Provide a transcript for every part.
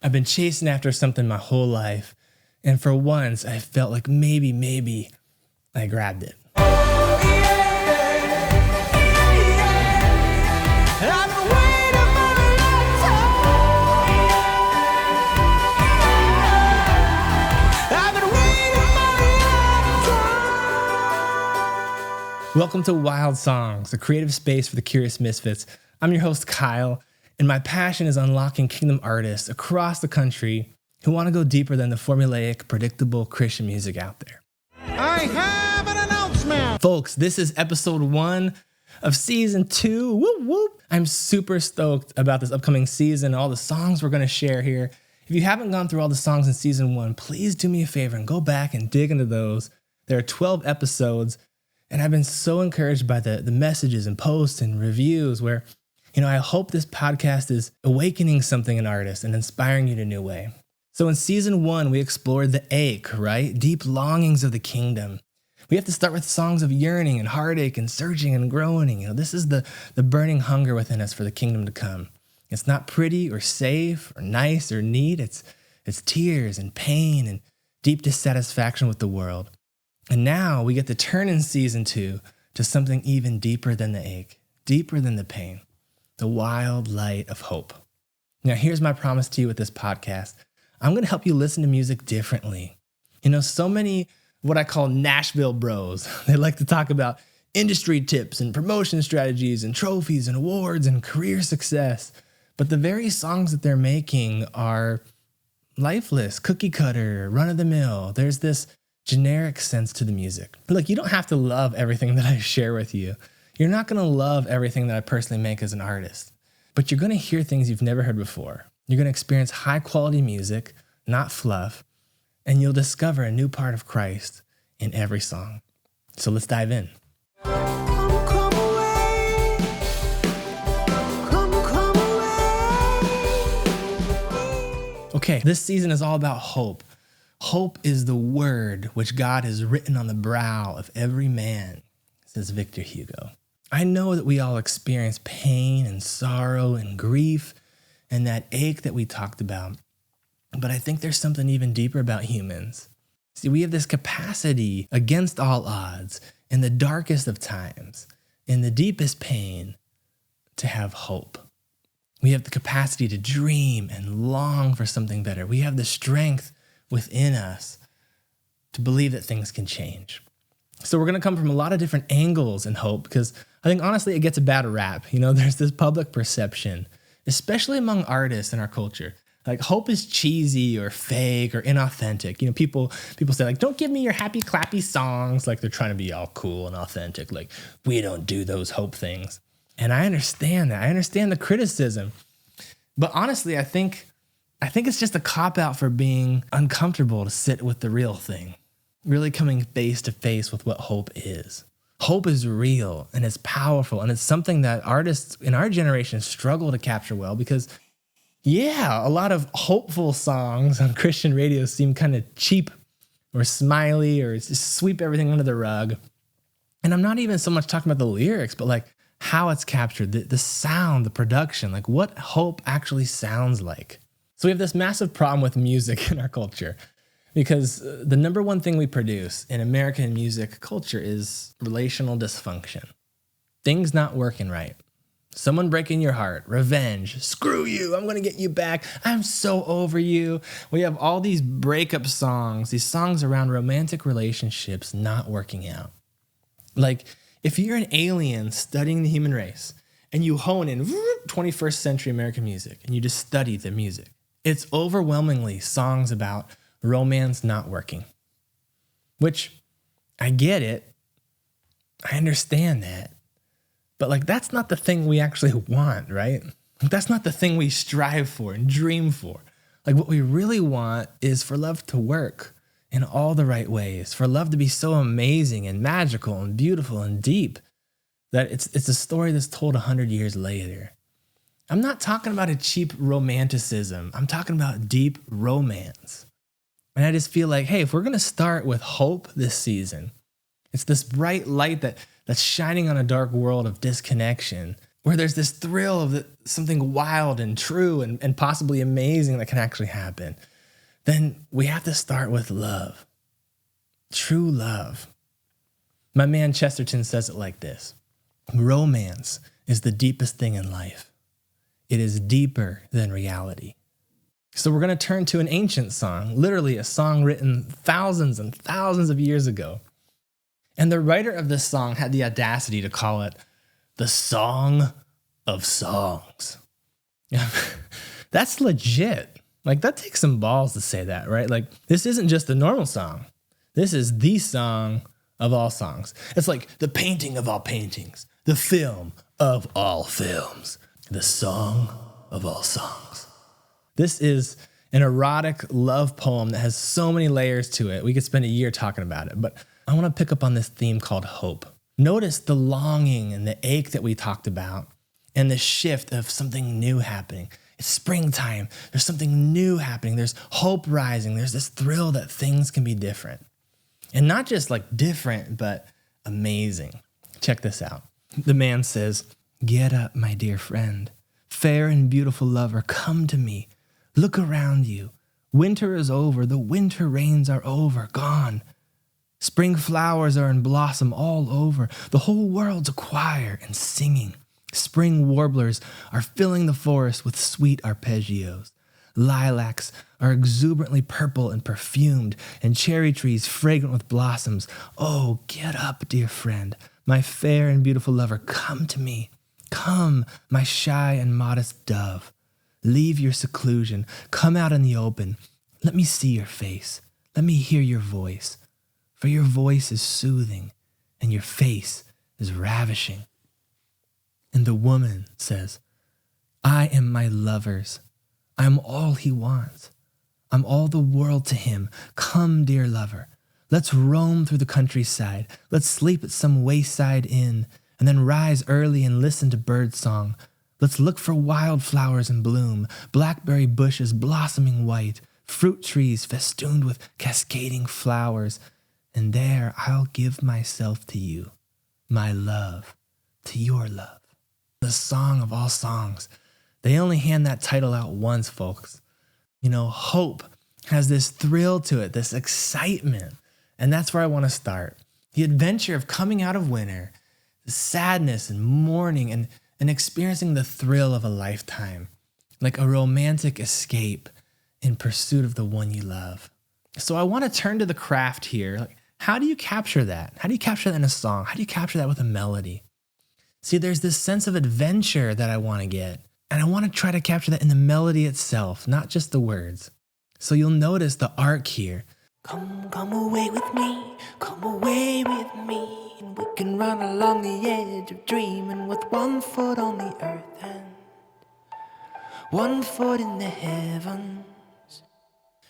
I've been chasing after something my whole life, and for once, I felt like maybe I grabbed it. Welcome to Wild Songs, a creative space for the curious misfits. I'm your host, Kyle, and my passion is unlocking kingdom artists across the country who want to go deeper than the formulaic, predictable Christian music out there. I have an announcement! Folks, this is episode 1 of season 2. Whoop, whoop. I'm super stoked about this upcoming season, all the songs we're going to share here. If you haven't gone through all the songs in season 1, please do me a favor and go back and dig into those. There are 12 episodes. And I've been so encouraged by the messages and posts and reviews where, I hope this podcast is awakening something in artists and inspiring you in a new way. So in season 1, we explored the ache, right? Deep longings of the kingdom. We have to start with songs of yearning and heartache and searching and groaning. This is the burning hunger within us for the kingdom to come. It's not pretty or safe or nice or neat. It's tears and pain and deep dissatisfaction with the world. And now we get to turn in season 2 to something even deeper than the ache, deeper than the pain, the wild light of hope. Now, here's my promise to you with this podcast. I'm going to help you listen to music differently. So many what I call Nashville bros, they like to talk about industry tips and promotion strategies and trophies and awards and career success. But the very songs that they're making are lifeless, cookie cutter, run of the mill. There's this generic sense to the music. But look, you don't have to love everything that I share with you. You're not going to love everything that I personally make as an artist, but you're going to hear things you've never heard before. You're going to experience high quality music, not fluff, and you'll discover a new part of Christ in every song. So let's dive in. Come away. Come away. Okay, this season is all about hope. Hope is the word which God has written on the brow of every man, says Victor Hugo. I know that we all experience pain and sorrow and grief and that ache that we talked about, but I think there's something even deeper about humans. See, we have this capacity against all odds, in the darkest of times, in the deepest pain, to have hope. We have the capacity to dream and long for something better. We have the strength within us to believe that things can change. So we're going to come from a lot of different angles in hope because I think honestly it gets a bad rap. There's this public perception, especially among artists in our culture. Like hope is cheesy or fake or inauthentic. People say like, don't give me your happy clappy songs. Like they're trying to be all cool and authentic. Like we don't do those hope things. And I understand that. I understand the criticism. But honestly, I think it's just a cop-out for being uncomfortable to sit with the real thing, really coming face to face with what hope is. Hope is real and it's powerful, and it's something that artists in our generation struggle to capture well because, a lot of hopeful songs on Christian radio seem kind of cheap or smiley or just sweep everything under the rug. And I'm not even so much talking about the lyrics, but like how it's captured, the sound, the production, like what hope actually sounds like. So we have this massive problem with music in our culture because the number one thing we produce in American music culture is relational dysfunction. Things not working right. Someone breaking your heart, revenge, screw you, I'm going to get you back, I'm so over you. We have all these breakup songs, these songs around romantic relationships not working out. Like if you're an alien studying the human race and you hone in 21st century American music and you just study the music, it's overwhelmingly songs about romance not working, which I get it. I understand that. But like, that's not the thing we actually want, right? That's not the thing we strive for and dream for. Like what we really want is for love to work in all the right ways, for love to be so amazing and magical and beautiful and deep that it's a story that's told 100 years later. I'm not talking about a cheap romanticism. I'm talking about deep romance. And I just feel like, hey, if we're going to start with hope this season, it's this bright light that's shining on a dark world of disconnection. where there's this thrill of something wild and true and possibly amazing that can actually happen, then we have to start with love. True love. My man Chesterton says it like this: romance is the deepest thing in life. It is deeper than reality. So we're going to turn to an ancient song, literally a song written thousands and thousands of years ago. And the writer of this song had the audacity to call it the Song of Songs. That's legit. Like, that takes some balls to say that, right? Like, this isn't just a normal song. This is the song of all songs. It's like the painting of all paintings, the film of all films, the song of all songs. This is an erotic love poem that has so many layers to it. We could spend a year talking about it, but I want to pick up on this theme called hope. Notice the longing and the ache that we talked about and the shift of something new happening. It's springtime. There's something new happening. There's hope rising. There's this thrill that things can be different. And not just like different, but amazing. Check this out. The man says, "Get up, my dear friend. Fair and beautiful lover, come to me. Look around you. Winter is over. The winter rains are over, gone. Spring flowers are in blossom all over. The whole world's a choir and singing. Spring warblers are filling the forest with sweet arpeggios. Lilacs are exuberantly purple and perfumed, and cherry trees fragrant with blossoms. Oh, get up, dear friend. My fair and beautiful lover, come to me. Come, my shy and modest dove. Leave your seclusion. Come out in the open. Let me see your face. Let me hear your voice. For your voice is soothing, and your face is ravishing." And the woman says, "I am my lover's. I am all he wants. I'm all the world to him. Come, dear lover. Let's roam through the countryside. Let's sleep at some wayside inn, and then rise early and listen to birdsong. Let's look for wildflowers in bloom, blackberry bushes blossoming white, fruit trees festooned with cascading flowers. And there I'll give myself to you, my love, to your love." The song of all songs. They only hand that title out once, folks. You know, hope has this thrill to it, this excitement. And that's where I want to start. The adventure of coming out of winter, the sadness and mourning and experiencing the thrill of a lifetime, like a romantic escape in pursuit of the one you love. So I want to turn to the craft here. Like, how do you capture that? How do you capture that in a song? How do you capture that with a melody? See, there's this sense of adventure that I want to get, and I want to try to capture that in the melody itself, not just the words. So you'll notice the arc here. Come away with me, come away with me, and we can run along the edge of dreaming with 1 foot on the earth and 1 foot in the heavens.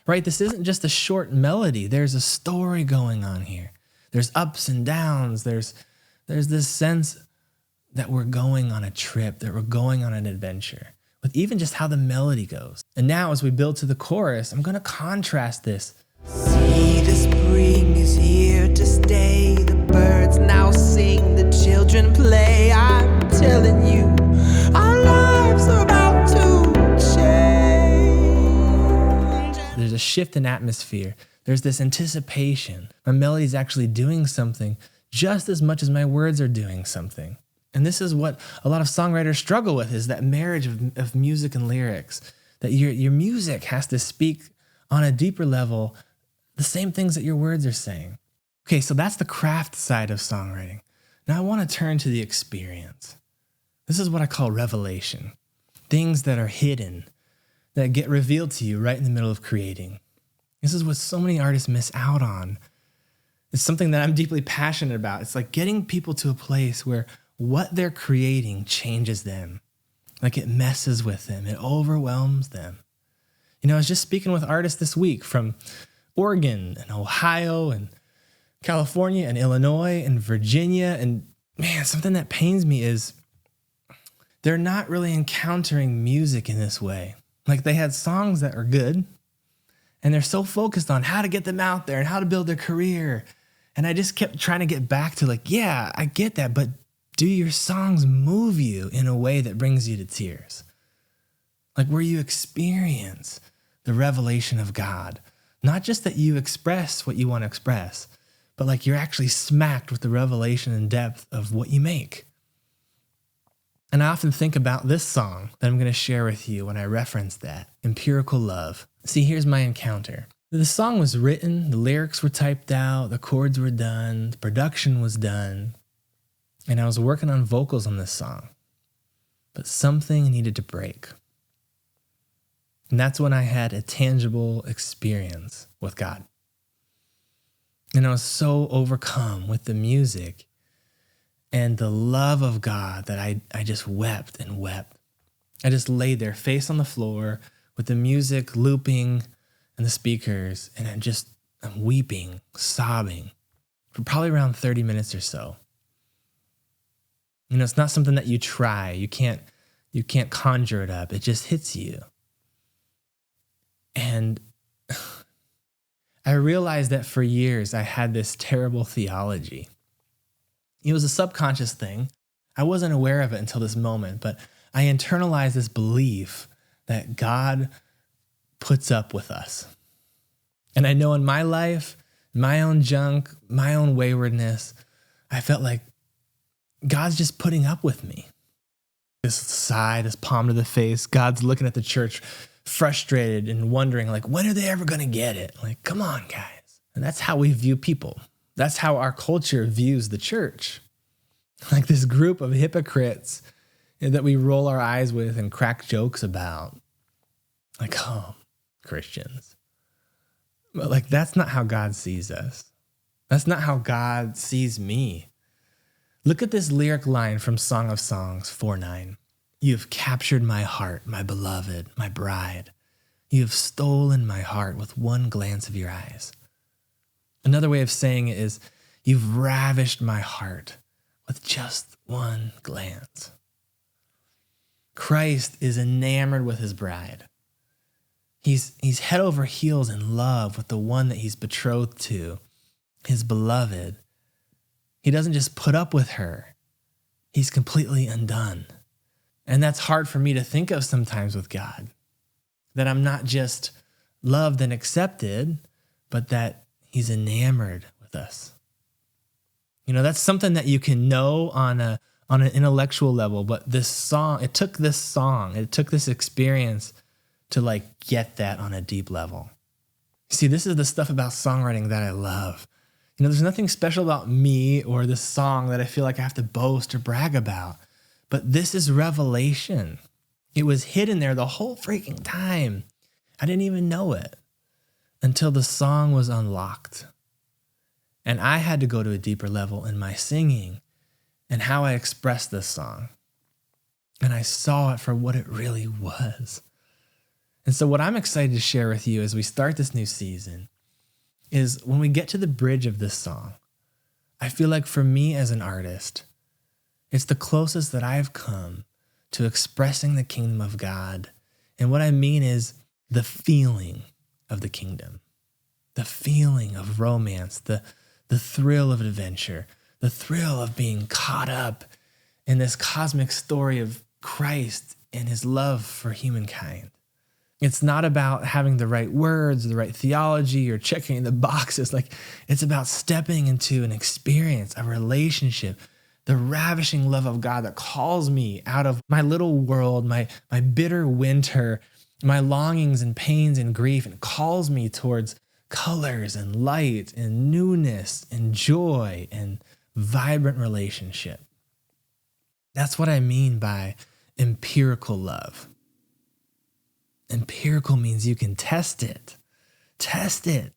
Right? This isn't just a short melody. There's a story going on here. There's ups and downs. There's this sense that we're going on a trip, that we're going on an adventure, with even just how the melody goes. And now as we build to the chorus, I'm going to contrast this. See, the spring is here to stay. The birds now sing, the children play. I'm telling you, our lives are about to change. There's a shift in atmosphere. There's this anticipation. My melody is actually doing something just as much as my words are doing something. And this is what a lot of songwriters struggle with, is that marriage of music and lyrics, that your music has to speak on a deeper level the same things that your words are saying. Okay, so that's the craft side of songwriting. Now I want to turn to the experience. This is what I call revelation. Things that are hidden, that get revealed to you right in the middle of creating. This is what so many artists miss out on. It's something that I'm deeply passionate about. It's like getting people to a place where what they're creating changes them. Like it messes with them. It overwhelms them. You know, I was just speaking with artists this week from Oregon and Ohio and California and Illinois and Virginia. And man, something that pains me is they're not really encountering music in this way. Like they had songs that are good and they're so focused on how to get them out there and how to build their career. And I just kept trying to get back to like, yeah, I get that, but do your songs move you in a way that brings you to tears? Like where you experience the revelation of God. Not just that you express what you want to express, but like you're actually smacked with the revelation and depth of what you make. And I often think about this song that I'm going to share with you when I reference that, Empirical Love. See, here's my encounter. The song was written, the lyrics were typed out, the chords were done, the production was done, and I was working on vocals on this song. But something needed to break. And that's when I had a tangible experience with God. And I was so overcome with the music and the love of God that I just wept and wept. I just laid there, face on the floor, with the music looping and the speakers, and I'm weeping, sobbing for probably around 30 minutes or so. You know, it's not something that you try. You can't conjure it up. It just hits you. And I realized that for years I had this terrible theology. It was a subconscious thing. I wasn't aware of it until this moment, but I internalized this belief that God puts up with us. And I know in my life, my own junk, my own waywardness, I felt like God's just putting up with me. This sigh, this palm to the face, God's looking at the church frustrated and wondering, like, when are they ever going to get it? Like, come on, guys. And that's how we view people. That's how our culture views the church. Like this group of hypocrites that we roll our eyes with and crack jokes about. Like, oh, Christians. But like, that's not how God sees us. That's not how God sees me. Look at this lyric line from Song of Songs 4:9. You have captured my heart, my beloved, my bride. You have stolen my heart with one glance of your eyes. Another way of saying it is, you've ravished my heart with just one glance. Christ is enamored with his bride. He's head over heels in love with the one that he's betrothed to, his beloved. He doesn't just put up with her. He's completely undone. And that's hard for me to think of sometimes with God, that I'm not just loved and accepted, but that he's enamored with us. You know, that's something that you can know on an intellectual level, but it took this experience to like get that on a deep level. See, this is the stuff about songwriting that I love. You know, there's nothing special about me or this song that I feel like I have to boast or brag about, but this is revelation. It was hidden there the whole freaking time. I didn't even know it until the song was unlocked. And I had to go to a deeper level in my singing and how I expressed this song. And I saw it for what it really was. And so what I'm excited to share with you as we start this new season is when we get to the bridge of this song, I feel like for me as an artist, it's the closest that I've come to expressing the kingdom of God. And what I mean is the feeling of the kingdom, the feeling of romance, the thrill of adventure, the thrill of being caught up in this cosmic story of Christ and his love for humankind. It's not about having the right words, the right theology, or checking the boxes. Like, it's about stepping into an experience, a relationship, the ravishing love of God that calls me out of my little world, my bitter winter, my longings and pains and grief, and calls me towards colors and light and newness and joy and vibrant relationship. That's what I mean by empirical love. Empirical means you can test it. Test it.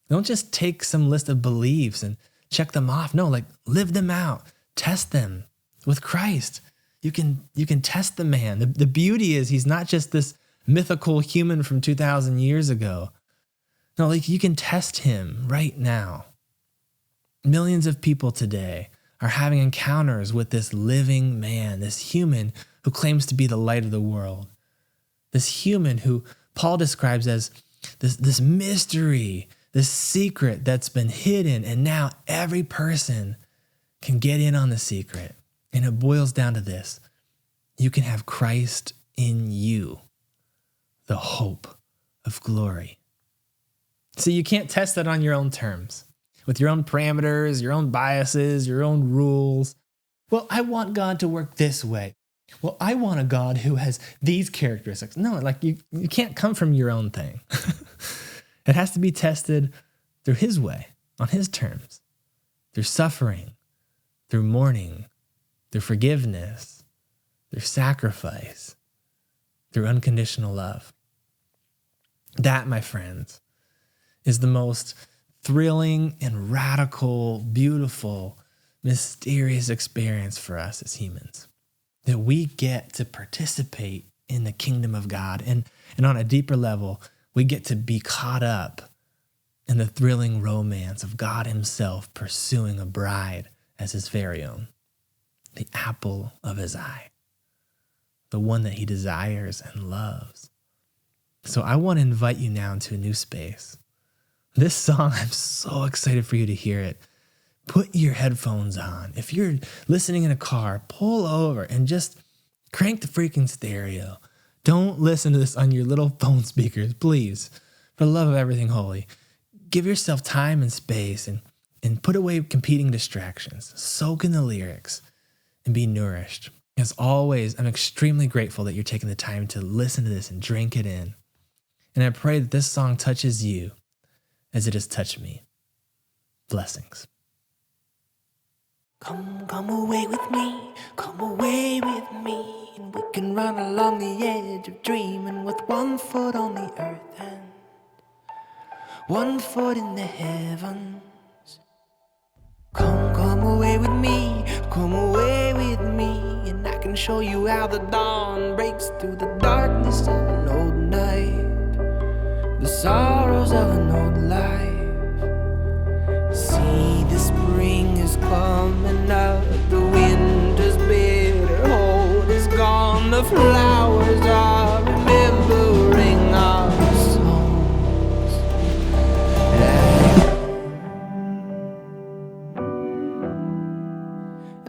Don't just take some list of beliefs and check them off. No, like live them out. Test them with Christ. You can test the man. The beauty is he's not just this mythical human from 2,000 years ago. No, like you can test him right now. Millions of people today are having encounters with this living man, this human who claims to be the light of the world. This human who Paul describes as this mystery, this secret that's been hidden, and now every person can get in on the secret. And it boils down to this. You can have Christ in you, the hope of glory. So you can't test that on your own terms, with your own parameters, your own biases, your own rules. Well, I want God to work this way. Well, I want a God who has these characteristics. No, like you can't come from your own thing. It has to be tested through his way, on his terms, through suffering, through mourning, through forgiveness, through sacrifice, through unconditional love. That, my friends, is the most thrilling and radical, beautiful, mysterious experience for us as humans. That we get to participate in the kingdom of God. And on a deeper level, we get to be caught up in the thrilling romance of God himself pursuing a bride as his very own. The apple of his eye. The one that he desires and loves. So I want to invite you now into a new space. This song, I'm so excited for you to hear it. Put your headphones on. If you're listening in a car, pull over and just crank the freaking stereo. Don't listen to this on your little phone speakers, please. For the love of everything holy. Give yourself time and space and put away competing distractions. Soak in the lyrics and be nourished. As always, I'm extremely grateful that you're taking the time to listen to this and drink it in. And I pray that this song touches you as it has touched me. Blessings. Come away with me, come away with me, and we can run along the edge of dreaming with 1 foot on the earth and 1 foot in the heavens. Come away with me, come away with me, and I can show you how the dawn breaks through the darkness of an old night, the sorrows of an old life. See, the spring is coming up, the winter's bitter hold is gone, the flowers are remembering our songs.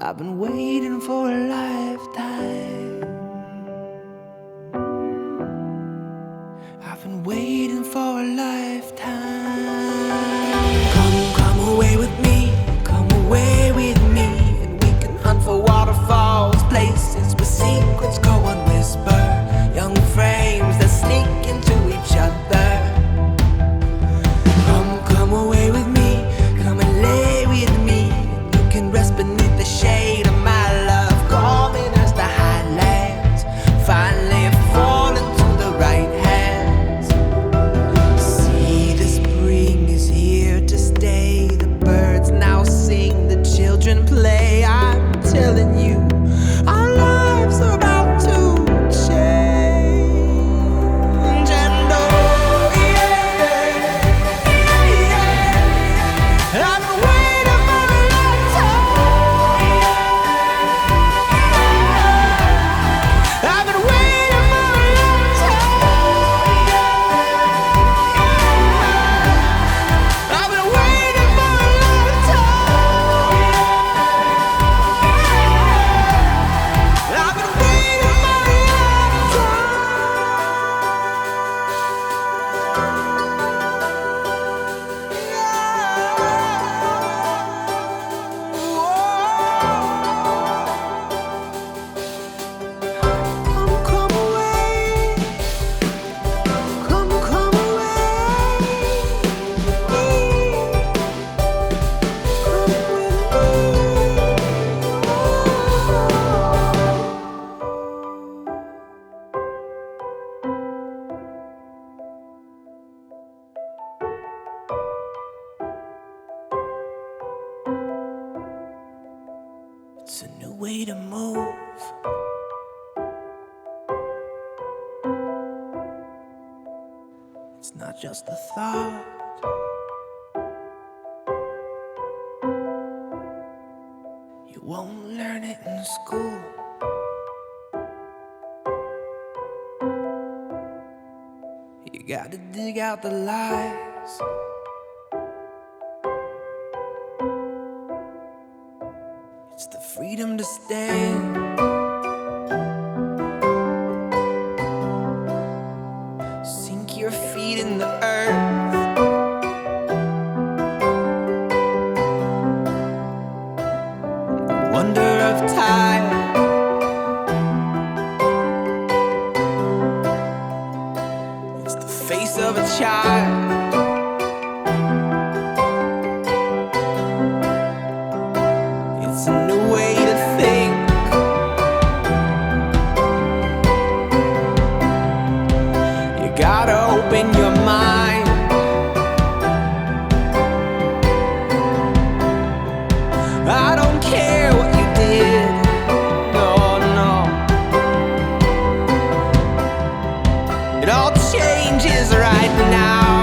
I've been waiting for a lifetime. I've been waiting for a lifetime. Come away with me, come away with me, and we can hunt for waterfalls, places where secrets go unwhispered, young flames that sneak into each other. Come away with me, come and lay with me, and you can rest beneath the shade of my love. Call me as the highlands finally fall into the right hands. See, the spring is here to stay. The birds now sing, the children play. I'm telling you, our lives are about to change. And oh, yeah, I've been waiting for a lifetime. I've been waiting for a lifetime. I've been waiting for a lifetime. I've been waiting for a lifetime. Come away. Come away. It's a new way to move. It's not just a thought. You won't learn it in school. You gotta dig out the lies. It's the freedom to stand. Sink your feet in the earth. Wonder of time. It's the face of a child. It's a new way to think. You gotta open your mind. I don't care what you did. No, no. It all changes right now.